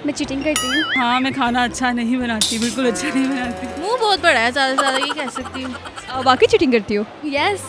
मैं चीटिंग करती हूँ। हाँ, मैं खाना अच्छा नहीं बनाती, बिल्कुल अच्छा नहीं बनाती। मुंह बहुत बड़ा है, ज़्यादा से ज़्यादा ये कह सकती हूँ। वाकई चीटिंग करती हो? यस।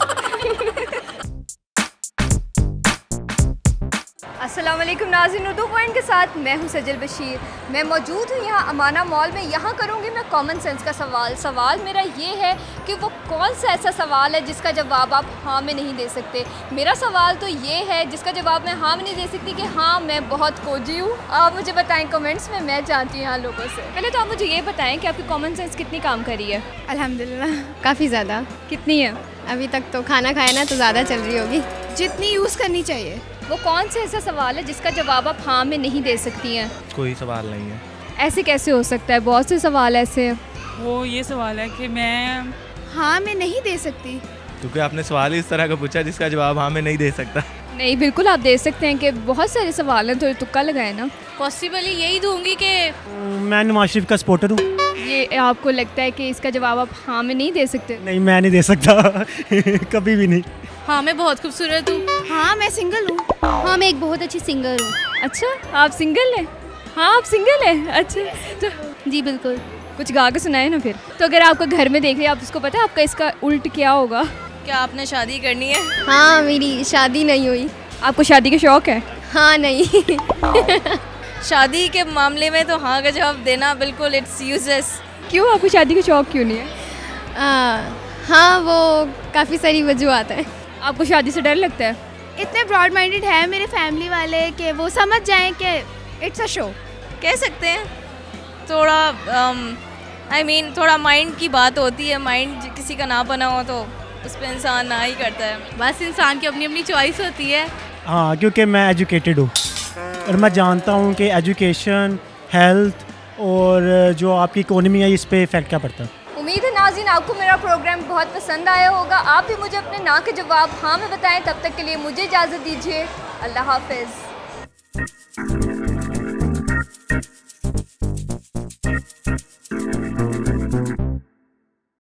अस्सलाम वालेकुम नाज़रीन, उर्दू पॉइंट के साथ मैं हूं सजल बशीर। मैं मौजूद हूं यहाँ अमाना मॉल में। यहाँ करूँगी मैं कॉमन सेंस का सवाल मेरा ये है कि वो कौन सा ऐसा सवाल है जिसका जवाब आप हाँ में नहीं दे सकते। मेरा सवाल तो ये है जिसका जवाब मैं हाँ में नहीं दे सकती कि हाँ मैं बहुत खोजी हूँ। आप मुझे बताएं कमेंट्स में, मैं जानती हूँ यहाँ लोगों से। पहले तो आप मुझे ये बताएँ कि आपकी कॉमन सेंस कितनी काम करी है? अल्हम्दुलिल्लाह काफ़ी ज़्यादा। कितनी है? अभी तक तो खाना खाया ना तो ज़्यादा चल रही होगी, जितनी यूज़ करनी चाहिए। वो कौन सा ऐसा सवाल है जिसका जवाब आप हाँ में नहीं दे सकती हैं? कोई सवाल नहीं है। ऐसे कैसे हो सकता है? बहुत से सवाल ऐसे हैं। वो ये सवाल है कि मैं हाँ मैं नहीं दे सकती, क्योंकि आपने सवाल ही इस तरह का पूछा जिसका जवाब हाँ मैं नहीं दे सकता। नहीं, बिल्कुल आप दे सकते हैं कि बहुत सारे सवाल हैं, थोड़ी तुक्का लगाए ना। पॉसिबली यही दूंगी कि मैं नवाज शरीफ का सपोर्टर हूँ। ये आपको लगता है कि इसका जवाब आप हाँ में नहीं दे सकते? नहीं, मैं नहीं दे सकता कभी भी नहीं। हाँ मैं बहुत खूबसूरत हूँ। हाँ मैं सिंगल हूँ। हाँ मैं एक बहुत अच्छी सिंगर हूँ। अच्छा, आप सिंगल हैं? हाँ आप सिंगल हैं, अच्छा। तो जी बिल्कुल। कुछ गा के सुनाए ना फिर। तो अगर आपका घर में देख रहे आप उसको पता है आपका इसका उल्ट क्या होगा? क्या आपने शादी करनी है? हाँ मेरी शादी नहीं हुई। आपको शादी का शौक है? हाँ नहीं शादी के मामले में तो हाँ का जवाब देना बिल्कुल इट्स यूजलेस। क्यों, आपको शादी का शौक क्यों नहीं है? हाँ वो काफ़ी सारी वजूहत हैं। आपको शादी से डर लगता है? इतने ब्रॉड माइंडेड है मेरे फैमिली वाले कि वो समझ जाएं कि इट्स अ शो। कह सकते हैं थोड़ा आई मीन थोड़ा माइंड की बात होती है। माइंड किसी का ना बना हो तो उस पर इंसान ना ही करता है। बस इंसान की अपनी अपनी चॉइस होती है। हाँ, क्योंकि मैं एजुकेटेड हूँ और मैं जानता हूँ कि एजुकेशन, हेल्थ और जो आपकी इकोनॉमी है इस पे इफ़ेक्ट क्या पड़ता है। उम्मीद है नाज़रीन आपको मेरा प्रोग्राम बहुत पसंद आया होगा। आप भी मुझे अपने ना के जवाब हाँ में बताएं। तब तक के लिए मुझे इजाज़त दीजिए। अल्लाह हाफ़िज़।